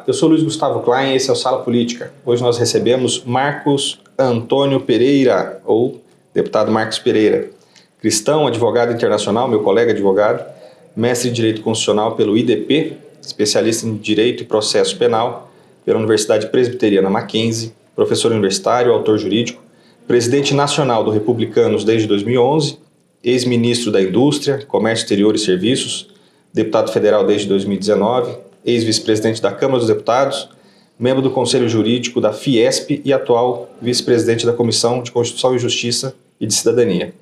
eu sou Luiz Gustavo Klein e esse é o Sala Política. Hoje nós recebemos Marcos Antônio Pereira, ou deputado Marcos Pereira. Cristão, advogado internacional, meu colega advogado, mestre em Direito Constitucional pelo IDP, especialista em Direito e Processo Penal pela Universidade Presbiteriana Mackenzie, professor universitário, autor jurídico, presidente nacional do Republicanos desde 2011, ex-ministro da Indústria, Comércio Exterior e Serviços, deputado federal desde 2019, ex-vice-presidente da Câmara dos Deputados, membro do Conselho Jurídico da Fiesp e atual vice-presidente da Comissão de Constituição e Justiça e de Cidadania.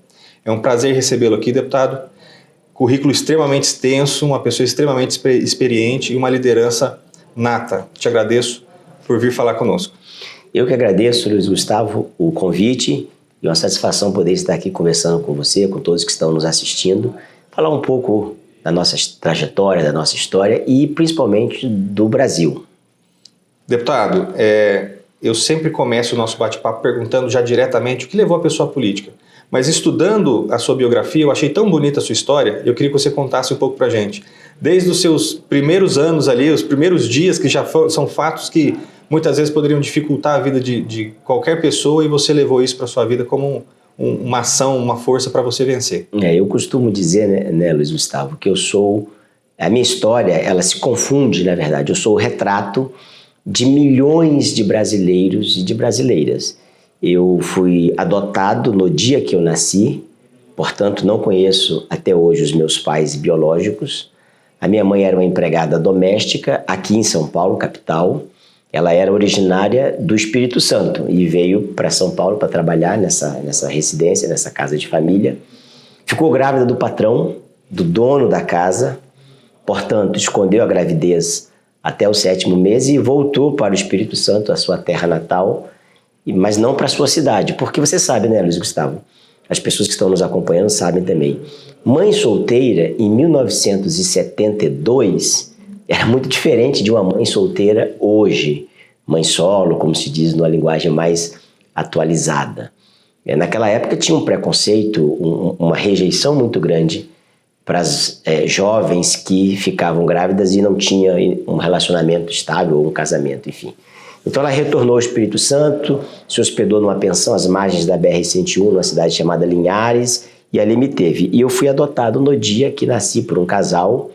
É um prazer recebê-lo aqui, deputado. Currículo extremamente extenso, uma pessoa extremamente experiente e uma liderança nata. Te agradeço por vir falar conosco. Eu que agradeço, Luiz Gustavo, o convite e uma satisfação poder estar aqui conversando com você, com todos que estão nos assistindo, falar um pouco da nossa trajetória, da nossa história e principalmente do Brasil. Deputado, eu sempre começo o nosso bate-papo perguntando já diretamente o que levou a pessoa à política. Mas estudando a sua biografia, eu achei tão bonita a sua história, eu queria que você contasse um pouco pra gente. Desde os seus primeiros anos ali, os primeiros dias, que já são fatos que muitas vezes poderiam dificultar a vida de qualquer pessoa, e você levou isso para sua vida como uma ação, uma força para você vencer. Eu costumo dizer, né, Luiz Gustavo, que a minha história, ela se confunde, na verdade. Eu sou o retrato de milhões de brasileiros e de brasileiras. Eu fui adotado no dia que eu nasci, portanto não conheço até hoje os meus pais biológicos. A minha mãe era uma empregada doméstica aqui em São Paulo, capital. Ela era originária do Espírito Santo e veio para São Paulo para trabalhar nessa residência, nessa casa de família. Ficou grávida do patrão, do dono da casa, portanto escondeu a gravidez até o 7º mês e voltou para o Espírito Santo, a sua terra natal, mas não para a sua cidade, porque você sabe, né, Luiz Gustavo? As pessoas que estão nos acompanhando sabem também. Mãe solteira, em 1972, era muito diferente de uma mãe solteira hoje. Mãe solo, como se diz numa linguagem mais atualizada. Naquela época tinha um preconceito, uma rejeição muito grande para as jovens que ficavam grávidas e não tinham um relacionamento estável ou um casamento, enfim. Então ela retornou ao Espírito Santo, se hospedou numa pensão às margens da BR-101, numa cidade chamada Linhares, e ali me teve. E eu fui adotado no dia que nasci por um casal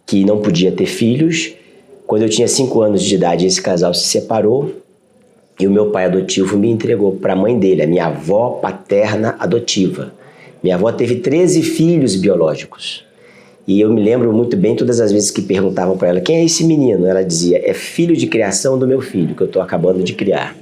que não podia ter filhos. Quando eu tinha 5 anos de idade, esse casal se separou e o meu pai adotivo me entregou para a mãe dele, a minha avó paterna adotiva. Minha avó teve 13 filhos biológicos. E eu me lembro muito bem, todas as vezes que perguntavam para ela, quem é esse menino? Ela dizia, é filho de criação do meu filho, que eu estou acabando de criar.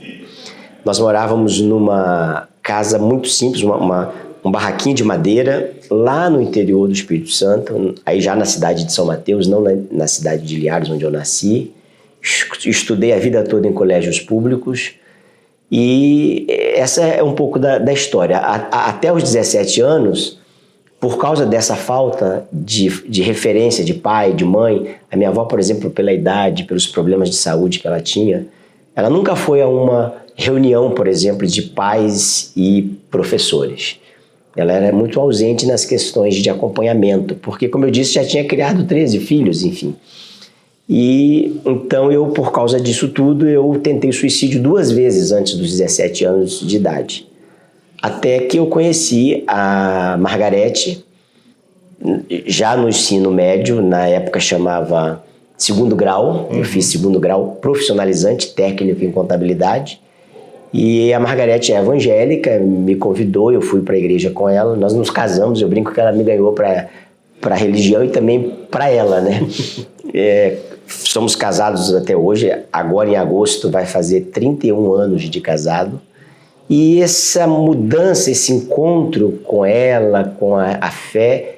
Nós morávamos numa casa muito simples, um barraquinho de madeira, lá no interior do Espírito Santo, aí já na cidade de São Mateus, não na cidade de Linhares, onde eu nasci. Estudei a vida toda em colégios públicos e essa é um pouco da história. Até os 17 anos, por causa dessa falta de referência de pai, de mãe, a minha avó, por exemplo, pela idade, pelos problemas de saúde que ela tinha, ela nunca foi a uma reunião, por exemplo, de pais e professores. Ela era muito ausente nas questões de acompanhamento, porque, como eu disse, já tinha criado 13 filhos, enfim. E então eu, por causa disso tudo, eu tentei suicídio 2 vezes antes dos 17 anos de idade. Até que eu conheci a Margarete, já no ensino médio, na época chamava 2º grau, eu fiz 2º grau profissionalizante, técnico em contabilidade, e a Margarete é evangélica, me convidou, eu fui para a igreja com ela, nós nos casamos, eu brinco que ela me ganhou para a religião e também para ela, né? Somos casados até hoje, agora em agosto vai fazer 31 anos de casado. E essa mudança, esse encontro com ela, com a fé,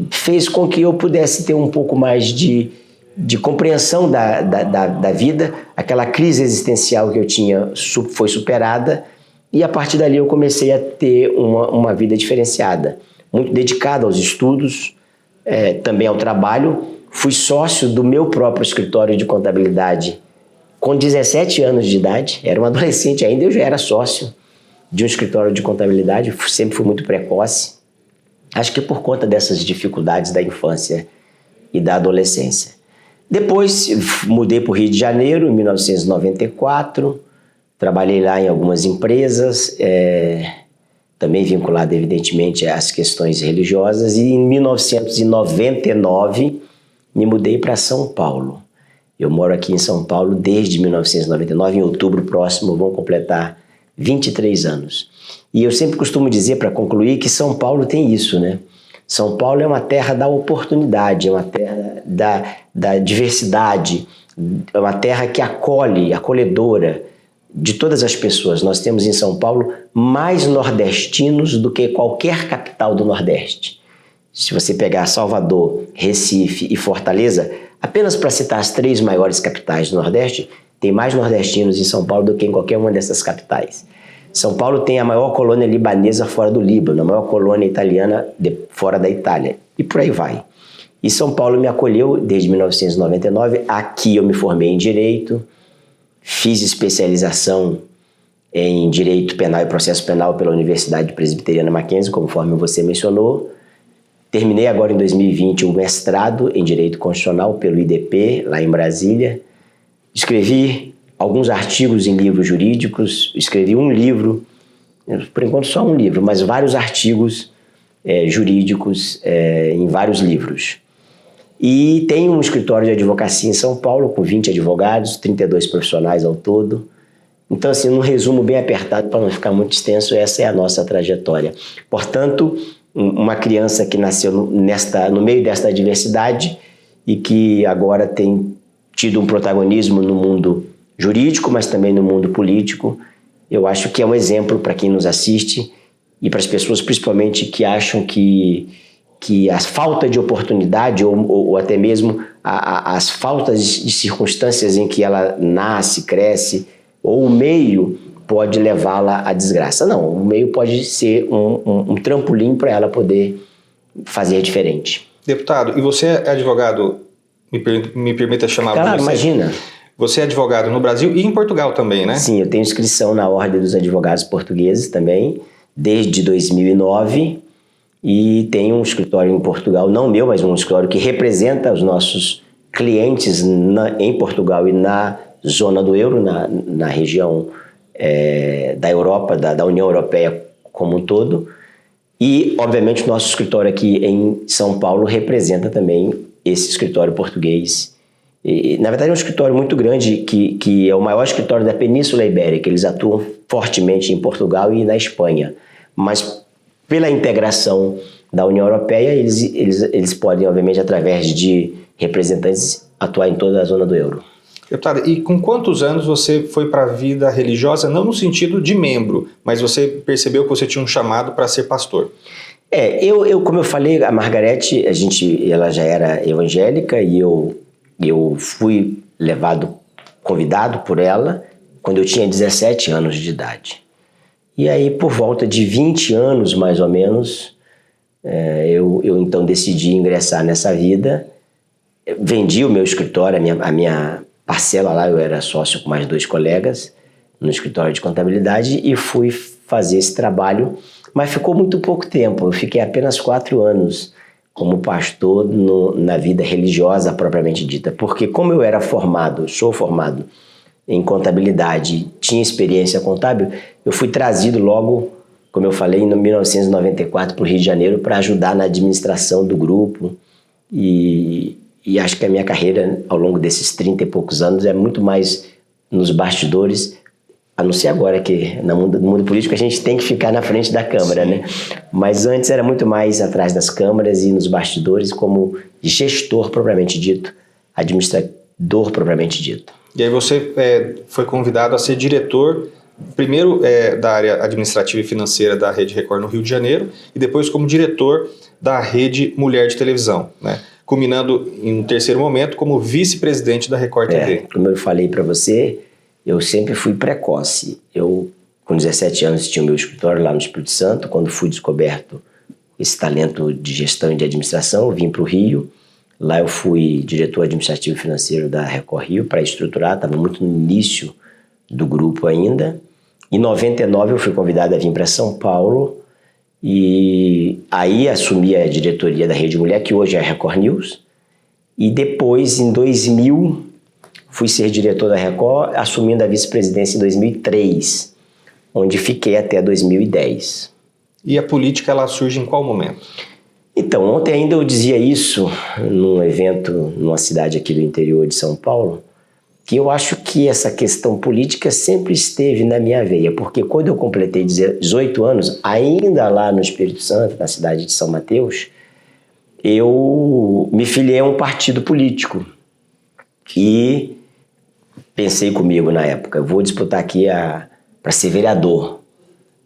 fez com que eu pudesse ter um pouco mais de compreensão da vida. Aquela crise existencial que eu tinha foi superada e a partir dali eu comecei a ter uma vida diferenciada. Muito dedicada aos estudos, também ao trabalho. Fui sócio do meu próprio escritório de contabilidade com 17 anos de idade. Era um adolescente ainda, eu já era sócio de um escritório de contabilidade, sempre fui muito precoce. Acho que por conta dessas dificuldades da infância e da adolescência. Depois mudei para o Rio de Janeiro, em 1994, trabalhei lá em algumas empresas, também vinculado evidentemente às questões religiosas, e em 1999 me mudei para São Paulo. Eu moro aqui em São Paulo desde 1999, em outubro próximo vão completar 23 anos. E eu sempre costumo dizer, para concluir, que São Paulo tem isso, né? São Paulo é uma terra da oportunidade, é uma terra da diversidade, é uma terra que acolhe, acolhedora de todas as pessoas. Nós temos em São Paulo mais nordestinos do que qualquer capital do Nordeste. Se você pegar Salvador, Recife e Fortaleza, apenas para citar as 3 maiores capitais do Nordeste, tem mais nordestinos em São Paulo do que em qualquer uma dessas capitais. São Paulo tem a maior colônia libanesa fora do Líbano, a maior colônia italiana fora da Itália, e por aí vai. E São Paulo me acolheu desde 1999, aqui eu me formei em Direito, fiz especialização em Direito Penal e Processo Penal pela Universidade Presbiteriana Mackenzie, conforme você mencionou. Terminei agora em 2020 o mestrado em Direito Constitucional pelo IDP, lá em Brasília. Escrevi alguns artigos em livros jurídicos, escrevi um livro, por enquanto só um livro, mas vários artigos jurídicos em vários livros. E tenho um escritório de advocacia em São Paulo, com 20 advogados, 32 profissionais ao todo. Então, assim, num resumo bem apertado, para não ficar muito extenso, essa é a nossa trajetória. Portanto, uma criança que nasceu no meio desta diversidade e que agora tem tido um protagonismo no mundo jurídico, mas também no mundo político, eu acho que é um exemplo para quem nos assiste e para as pessoas, principalmente, que acham que a falta de oportunidade ou até mesmo as faltas de circunstâncias em que ela nasce, cresce, ou o meio pode levá-la à desgraça. Não, o meio pode ser um trampolim para ela poder fazer diferente. Deputado, e você é advogado, me permita chamar Claro, você? Imagina. Você é advogado no Brasil e em Portugal também, né? Sim, eu tenho inscrição na Ordem dos Advogados Portugueses também, desde 2009, e tenho um escritório em Portugal, não meu, mas um escritório que representa os nossos clientes em Portugal e na zona do euro, na região da Europa, da União Europeia como um todo. E, obviamente, o nosso escritório aqui em São Paulo representa também esse escritório português. E, na verdade, é um escritório muito grande, que é o maior escritório da Península Ibérica. Eles atuam fortemente em Portugal e na Espanha. Mas, pela integração da União Europeia, eles podem, obviamente, através de representantes, atuar em toda a zona do euro. Deputada, e com quantos anos você foi para a vida religiosa, não no sentido de membro, mas você percebeu que você tinha um chamado para ser pastor? Como eu falei, a Margarete, ela já era evangélica e eu fui convidado por ela quando eu tinha 17 anos de idade. E aí, por volta de 20 anos, mais ou menos, eu então decidi ingressar nessa vida. Vendi o meu escritório, a minha parcela lá, eu era sócio com mais 2 colegas no escritório de contabilidade e fui fazer esse trabalho, mas ficou muito pouco tempo. Eu fiquei apenas 4 anos como pastor na vida religiosa propriamente dita, porque como eu sou formado em contabilidade, tinha experiência contábil, eu fui trazido logo, como eu falei, em 1994 para o Rio de Janeiro para ajudar na administração do grupo e acho que a minha carreira ao longo desses 30 e poucos anos é muito mais nos bastidores, a não ser agora que no mundo político a gente tem que ficar na frente da câmera, sim, né? Mas antes era muito mais atrás das câmeras e nos bastidores como gestor propriamente dito, administrador propriamente dito. E aí você foi convidado a ser diretor, primeiro da área administrativa e financeira da Rede Record no Rio de Janeiro e depois como diretor da Rede Mulher de Televisão, né? Culminando em um terceiro momento como vice-presidente da Record TV. Como eu falei para você, eu sempre fui precoce. Eu, com 17 anos, tinha o meu escritório lá no Espírito Santo. Quando fui descoberto esse talento de gestão e de administração, eu vim para o Rio. Lá eu fui diretor administrativo e financeiro da Record Rio para estruturar, estava muito no início do grupo ainda. Em 99 eu fui convidado a vir para São Paulo e aí assumi a diretoria da Rede Mulher, que hoje é a Record News, E depois, em 2000, fui ser diretor da Record, assumindo a vice-presidência em 2003, onde fiquei até 2010. E a política, ela surge em qual momento? Então, ontem ainda eu dizia isso num evento numa cidade aqui do interior de São Paulo, que eu acho que essa questão política sempre esteve na minha veia, porque quando eu completei 18 anos, ainda lá no Espírito Santo, na cidade de São Mateus, eu me filiei a um partido político e pensei comigo na época, vou disputar aqui para ser vereador.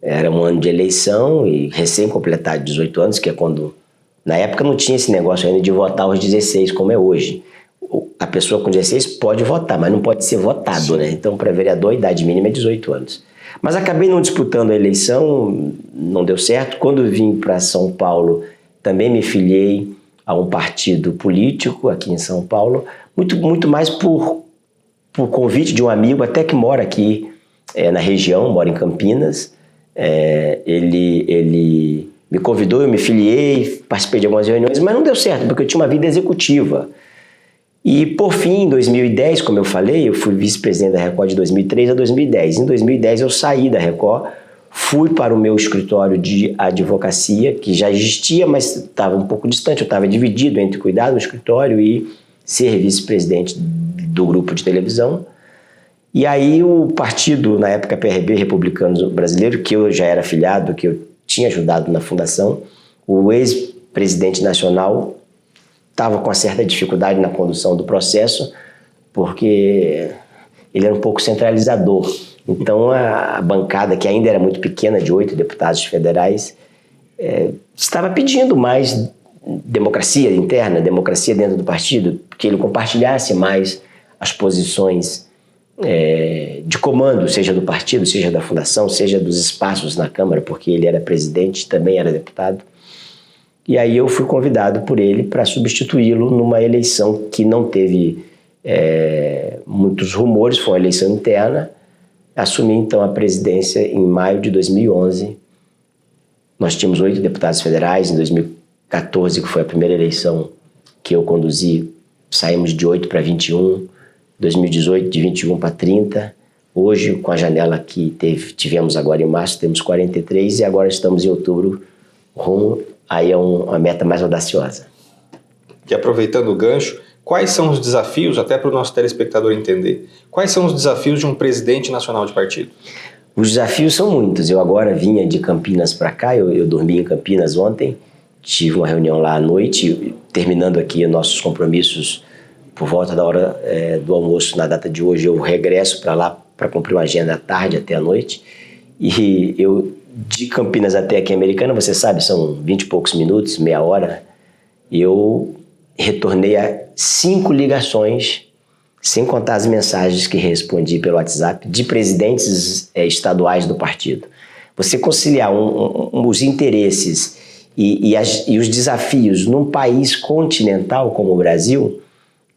Era um ano de eleição e recém-completado 18 anos, que é quando... Na época não tinha esse negócio ainda de votar aos 16, como é hoje. A pessoa com 16 pode votar, mas não pode ser votado, né? Então, para vereador, a idade mínima é 18 anos. Mas acabei não disputando a eleição, não deu certo. Quando vim para São Paulo, também me filiei a um partido político aqui em São Paulo, muito mais por convite de um amigo, até que mora aqui na região, mora em Campinas. Ele me convidou, eu me filiei, participei de algumas reuniões, mas não deu certo, porque eu tinha uma vida executiva. E, por fim, em 2010, como eu falei, eu fui vice-presidente da Record de 2003 a 2010. Em 2010 eu saí da Record, fui para o meu escritório de advocacia, que já existia, mas estava um pouco distante, eu estava dividido entre cuidar do escritório e ser vice-presidente do grupo de televisão. E aí o partido, na época PRB, Republicano Brasileiro, que eu já era afiliado, que eu tinha ajudado na fundação, o ex-presidente nacional estava com uma certa dificuldade na condução do processo, porque ele era um pouco centralizador. Então a bancada, que ainda era muito pequena, de 8 deputados federais, estava pedindo mais democracia interna, democracia dentro do partido, que ele compartilhasse mais as posições de comando, seja do partido, seja da fundação, seja dos espaços na Câmara, porque ele era presidente, também era deputado. E aí eu fui convidado por ele para substituí-lo numa eleição que não teve muitos rumores, foi uma eleição interna. Assumi então a presidência em maio de 2011. Nós tínhamos 8 deputados federais. Em 2014, que foi a primeira eleição que eu conduzi, saímos de 8 para 21. 2018, de 21 para 30. Hoje, com a janela que tivemos agora em março, temos 43 e agora estamos em outubro, rumo aí a uma meta mais audaciosa. E aproveitando o gancho, quais são os desafios, até para o nosso telespectador entender, quais são os desafios de um presidente nacional de partido? Os desafios são muitos. Eu agora vinha de Campinas para cá, eu dormi em Campinas ontem, tive uma reunião lá à noite, terminando aqui nossos compromissos por volta da hora do almoço, na data de hoje, eu regresso para lá para cumprir uma agenda à tarde até à noite. E eu, de Campinas até aqui em Americana, você sabe, são 20 e poucos minutos, meia hora. Eu retornei a 5 ligações, sem contar as mensagens que respondi pelo WhatsApp, de presidentes estaduais do partido. Você conciliar os interesses e os desafios num país continental como o Brasil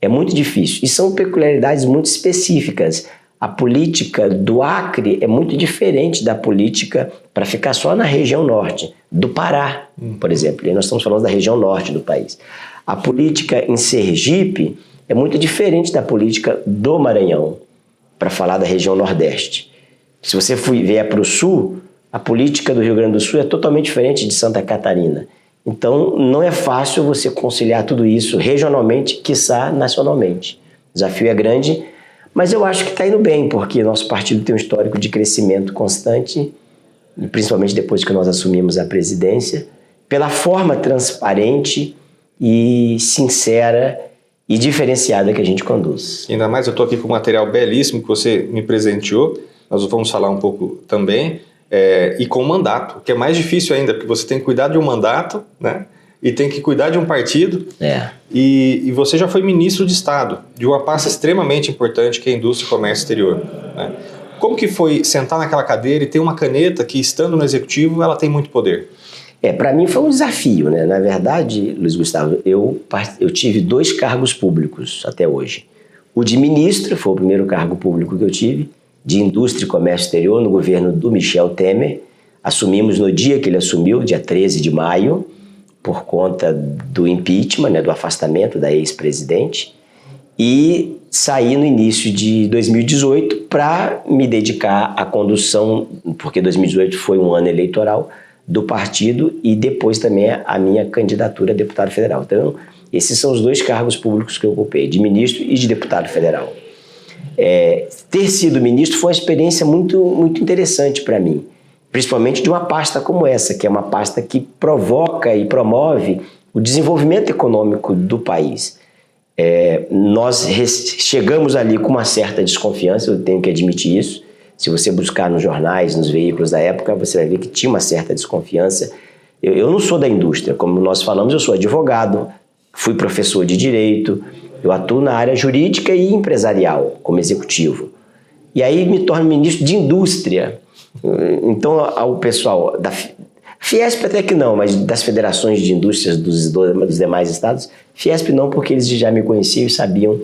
é muito difícil. E são peculiaridades muito específicas. A política do Acre é muito diferente da política, para ficar só na região norte, do Pará, por exemplo. E nós estamos falando da região norte do país. A política em Sergipe é muito diferente da política do Maranhão, para falar da região nordeste. Se você vier para o sul, a política do Rio Grande do Sul é totalmente diferente de Santa Catarina. Então, não é fácil você conciliar tudo isso regionalmente, quiçá nacionalmente. O desafio é grande, mas eu acho que está indo bem, porque nosso partido tem um histórico de crescimento constante, e principalmente depois que nós assumimos a presidência, pela forma transparente e sincera e diferenciada que a gente conduz. Ainda mais, eu estou aqui com um material belíssimo que você me presenteou, nós vamos falar um pouco também, e com mandato, que é mais difícil ainda, porque você tem que cuidar de um mandato, né? E tem que cuidar de um partido. E você já foi ministro de Estado, de uma pasta extremamente importante, que é a Indústria e Comércio Exterior, né? Como que foi sentar naquela cadeira e ter uma caneta que, estando no executivo, ela tem muito poder? Para mim foi um desafio, né? Na verdade, Luiz Gustavo, eu tive 2 cargos públicos até hoje. O de ministro, foi o primeiro cargo público que eu tive, de Indústria e Comércio Exterior, no governo do Michel Temer. Assumimos no dia que ele assumiu, dia 13 de maio, por conta do impeachment, né, do afastamento da ex-presidente, e saí no início de 2018 para me dedicar à condução, porque 2018 foi um ano eleitoral do partido e depois também a minha candidatura a deputado federal. Então, esses são os 2 cargos públicos que eu ocupei, de ministro e de deputado federal. Ter sido ministro foi uma experiência muito, muito interessante para mim, principalmente de uma pasta como essa, que é uma pasta que provoca e promove o desenvolvimento econômico do país. Nós chegamos ali com uma certa desconfiança, eu tenho que admitir isso. Se você buscar nos jornais, nos veículos da época, você vai ver que tinha uma certa desconfiança. Eu não sou da indústria, como nós falamos, eu sou advogado, fui professor de direito, eu atuo na área jurídica e empresarial, como executivo. E aí me torno ministro de indústria. Então, ao pessoal da Fiesp até que não, mas das federações de indústrias dos demais estados, Fiesp não, porque eles já me conheciam e sabiam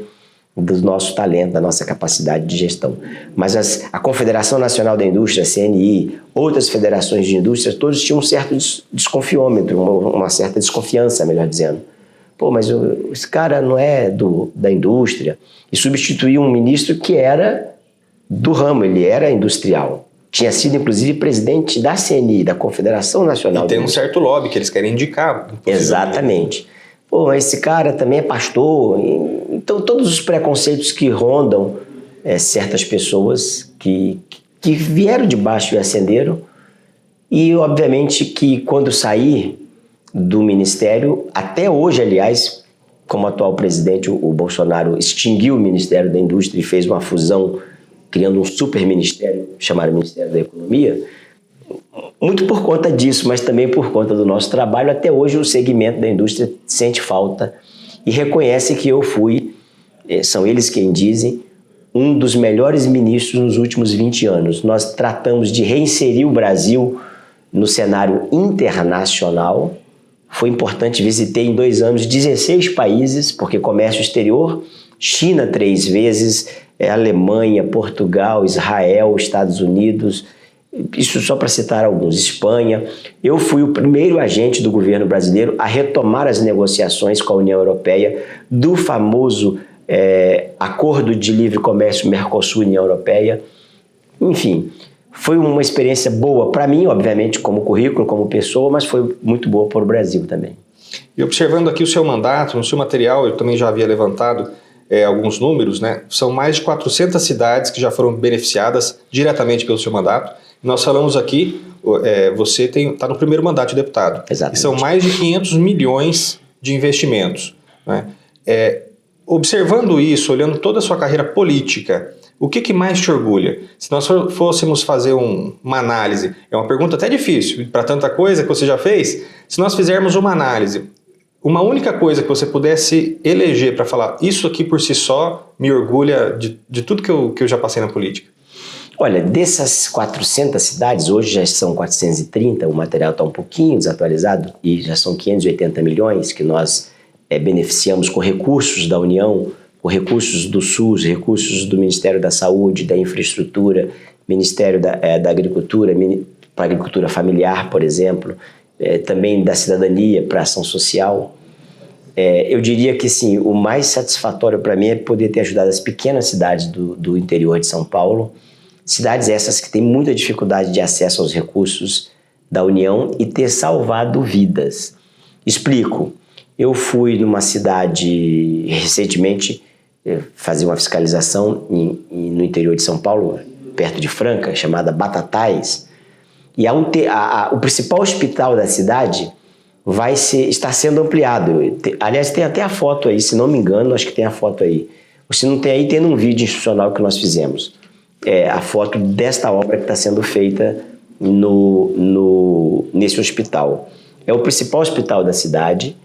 do nosso talento, da nossa capacidade de gestão. Mas a Confederação Nacional da Indústria, a CNI, outras federações de indústrias, todos tinham um certo desconfiômetro, uma certa desconfiança, melhor dizendo. Pô, mas esse cara não é da indústria. E substituiu um ministro que era do ramo, ele era industrial. Tinha sido, inclusive, presidente da CNI, da Confederação Nacional. E tem um certo lobby que eles querem indicar. Exatamente. Pô, mas esse cara também é pastor. Então, todos os preconceitos que rondam certas pessoas que vieram de baixo e ascenderam. E, obviamente, que quando saí do ministério, até hoje, aliás, como atual presidente, o Bolsonaro extinguiu o Ministério da Indústria e fez uma fusão, criando um super ministério, chamado Ministério da Economia, muito por conta disso, mas também por conta do nosso trabalho. Até hoje o segmento da indústria sente falta e reconhece que eu fui, são eles quem dizem, um dos melhores ministros nos últimos 20 anos. Nós tratamos de reinserir o Brasil no cenário internacional. Foi importante, visitei em 2 anos 16 países, porque comércio exterior, China 3 vezes, Alemanha, Portugal, Israel, Estados Unidos, isso só para citar alguns, Espanha. Eu fui o primeiro agente do governo brasileiro a retomar as negociações com a União Europeia do famoso Acordo de Livre Comércio Mercosul-União Europeia. Enfim, foi uma experiência boa para mim, obviamente, como currículo, como pessoa, mas foi muito boa para o Brasil também. E observando aqui o seu mandato, no seu material, eu também já havia levantado alguns números, né? São mais de 400 cidades que já foram beneficiadas diretamente pelo seu mandato. Nós falamos aqui, você está no primeiro mandato de deputado. Exatamente. E são mais de 500 milhões de investimentos, né? Observando isso, olhando toda a sua carreira política, o que mais te orgulha? Se nós fôssemos fazer uma análise, é uma pergunta até difícil, para tanta coisa que você já fez, se nós fizermos uma análise, uma única coisa que você pudesse eleger para falar, isso aqui por si só me orgulha de tudo que eu já passei na política. Olha, dessas 400 cidades, hoje já são 430, o material está um pouquinho desatualizado, e já são 580 milhões que nós beneficiamos com recursos da União, com recursos do SUS, recursos do Ministério da Saúde, da Infraestrutura, Ministério da Agricultura, para a agricultura familiar, por exemplo, também da cidadania para ação social. Eu diria que sim, o mais satisfatório para mim é poder ter ajudado as pequenas cidades do interior de São Paulo, cidades essas que têm muita dificuldade de acesso aos recursos da União e ter salvado vidas. Explico. Eu fui numa cidade recentemente fazer uma fiscalização no interior de São Paulo, perto de Franca, chamada Batatais, e o principal hospital da cidade está sendo ampliado. Aliás, tem até a foto aí, se não me engano, acho que tem a foto aí. Se não tem aí, tem num vídeo institucional que nós fizemos. A foto desta obra que está sendo feita nesse hospital. É o principal hospital da cidade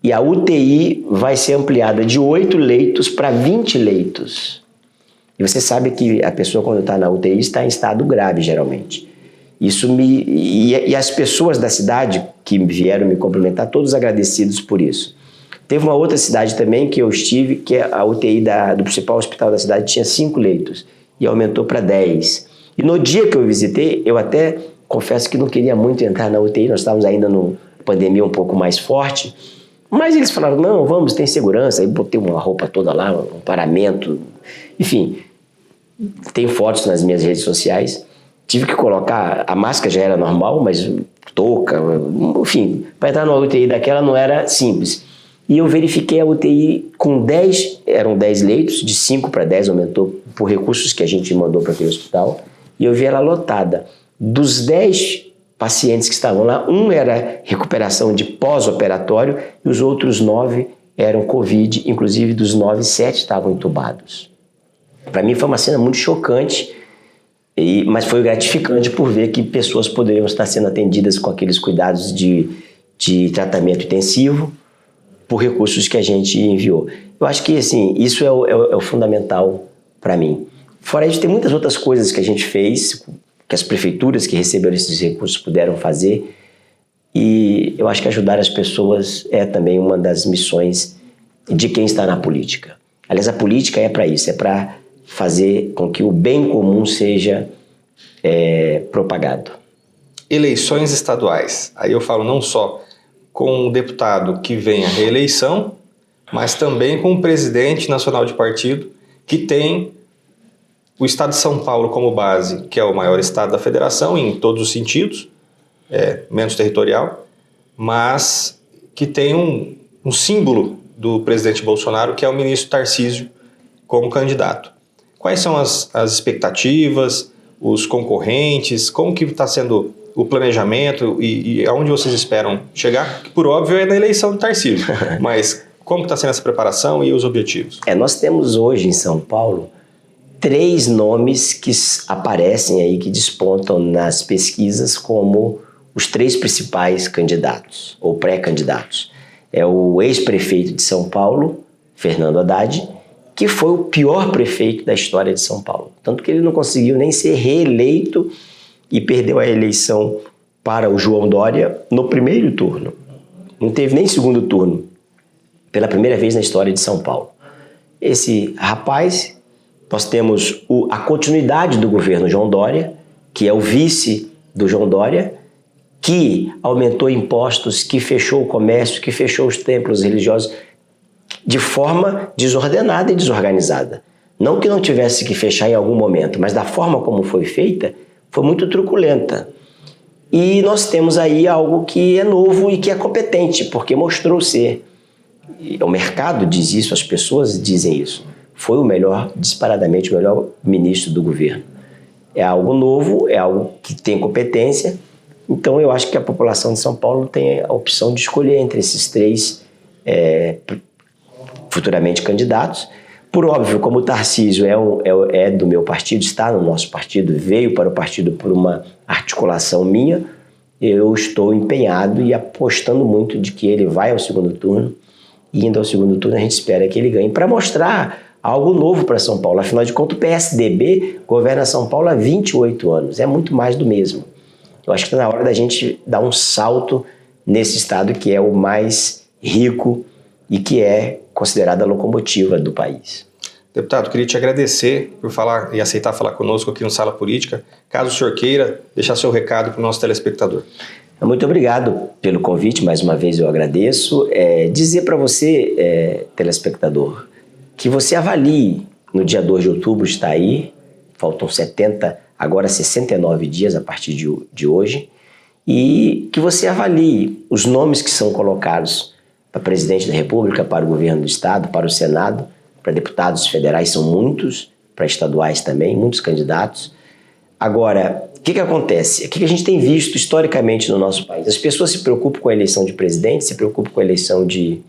e a UTI vai ser ampliada de 8 leitos para 20 leitos. E você sabe que a pessoa, quando está na UTI, está em estado grave, geralmente. E as pessoas da cidade que vieram me cumprimentar, todos agradecidos por isso. Teve uma outra cidade também que eu estive, que a UTI do principal hospital da cidade tinha 5 leitos e aumentou para 10. E no dia que eu visitei, eu até confesso que não queria muito entrar na UTI, nós estávamos ainda pandemia um pouco mais forte, mas eles falaram, não, vamos, tem segurança. Aí botei uma roupa toda lá, um paramento, enfim, tem fotos nas minhas redes sociais. Tive que colocar, a máscara já era normal, mas touca, enfim, para entrar numa UTI daquela não era simples. E eu verifiquei a UTI com 10, eram 10 leitos, de 5 para 10 aumentou por recursos que a gente mandou para aquele hospital, e eu vi ela lotada. Dos 10 pacientes que estavam lá, um era recuperação de pós-operatório e os outros 9 eram Covid, inclusive dos 9, 7 estavam entubados. Para mim foi uma cena muito chocante, mas foi gratificante por ver que pessoas poderiam estar sendo atendidas com aqueles cuidados de tratamento intensivo por recursos que a gente enviou. Eu acho que assim, isso é o fundamental para mim. Fora isso, tem muitas outras coisas que a gente fez, que as prefeituras que receberam esses recursos puderam fazer, e eu acho que ajudar as pessoas é também uma das missões de quem está na política. Aliás, a política é para isso, é para fazer com que o bem comum seja propagado. Eleições estaduais. Aí eu falo não só com um deputado que vem à reeleição, mas também com um presidente nacional de partido que tem o estado de São Paulo como base, que é o maior estado da federação em todos os sentidos, menos territorial, mas que tem um símbolo do presidente Bolsonaro, que é o ministro Tarcísio, como candidato. Quais são as expectativas, os concorrentes, como que está sendo o planejamento e aonde vocês esperam chegar? Que, por óbvio, é na eleição do Tarcísio, mas como está sendo essa preparação e os objetivos? Nós temos hoje em São Paulo 3 nomes que aparecem aí, que despontam nas pesquisas como os 3 principais candidatos ou pré-candidatos. É o ex-prefeito de São Paulo, Fernando Haddad, que foi o pior prefeito da história de São Paulo. Tanto que ele não conseguiu nem ser reeleito e perdeu a eleição para o João Dória no primeiro turno. Não teve nem segundo turno, pela primeira vez na história de São Paulo. Esse rapaz... Nós temos a continuidade do governo João Dória, que é o vice do João Dória, que aumentou impostos, que fechou o comércio, que fechou os templos religiosos de forma desordenada e desorganizada. Não que não tivesse que fechar em algum momento, mas da forma como foi feita, foi muito truculenta. E nós temos aí algo que é novo e que é competente, porque mostrou ser. O mercado diz isso, as pessoas dizem isso. Foi o melhor, disparadamente o melhor ministro do governo. É algo novo, é algo que tem competência, então eu acho que a população de São Paulo tem a opção de escolher entre esses 3 futuramente candidatos. Por óbvio, como o Tarcísio é do meu partido, está no nosso partido, veio para o partido por uma articulação minha, eu estou empenhado e apostando muito de que ele vai ao segundo turno, e indo ao segundo turno a gente espera que ele ganhe, para mostrar algo novo para São Paulo. Afinal de contas, o PSDB governa São Paulo há 28 anos. É muito mais do mesmo. Eu acho que está na hora da gente dar um salto nesse estado que é o mais rico e que é considerado a locomotiva do país. Deputado, queria te agradecer por falar e aceitar falar conosco aqui no Sala Política. Caso o senhor queira, deixar seu recado para o nosso telespectador. Muito obrigado pelo convite, mais uma vez eu agradeço. Dizer para você, telespectador, que você avalie, no dia 2 de outubro está aí, faltam 70, agora 69 dias a partir de hoje, e que você avalie os nomes que são colocados para presidente da República, para o governo do Estado, para o Senado, para deputados federais são muitos, para estaduais também, muitos candidatos. Agora, o que acontece? O que a gente tem visto historicamente no nosso país? As pessoas se preocupam com a eleição de presidente, se preocupam com a eleição de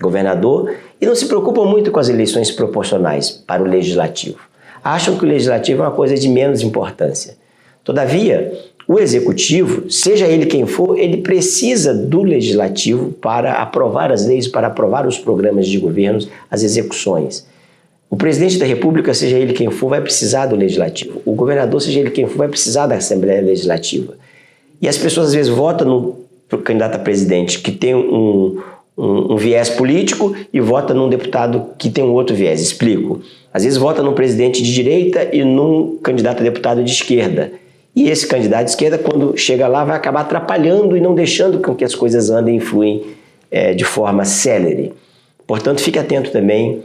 governador e não se preocupam muito com as eleições proporcionais para o legislativo. Acham que o legislativo é uma coisa de menos importância. Todavia, o executivo, seja ele quem for, ele precisa do legislativo para aprovar as leis, para aprovar os programas de governo, as execuções. O presidente da República, seja ele quem for, vai precisar do legislativo. O governador, seja ele quem for, vai precisar da Assembleia Legislativa. E as pessoas às vezes votam no candidato a presidente que tem um viés político e vota num deputado que tem um outro viés. Explico. Às vezes vota num presidente de direita e num candidato a deputado de esquerda. E esse candidato de esquerda, quando chega lá, vai acabar atrapalhando e não deixando com que as coisas andem e fluem de forma célere. Portanto, fique atento também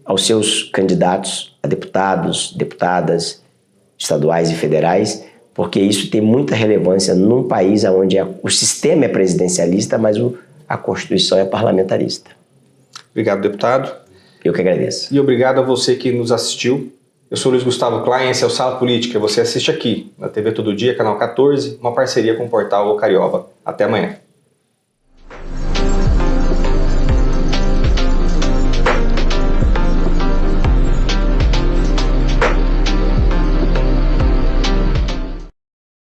aos seus candidatos a deputados, deputadas estaduais e federais, porque isso tem muita relevância num país onde o sistema é presidencialista, mas a Constituição é parlamentarista. Obrigado, deputado. Eu que agradeço. E obrigado a você que nos assistiu. Eu sou Luiz Gustavo Klein, esse é o Sala Política. Você assiste aqui, na TV Todo Dia, canal 14, uma parceria com o portal O Carioba. Até amanhã.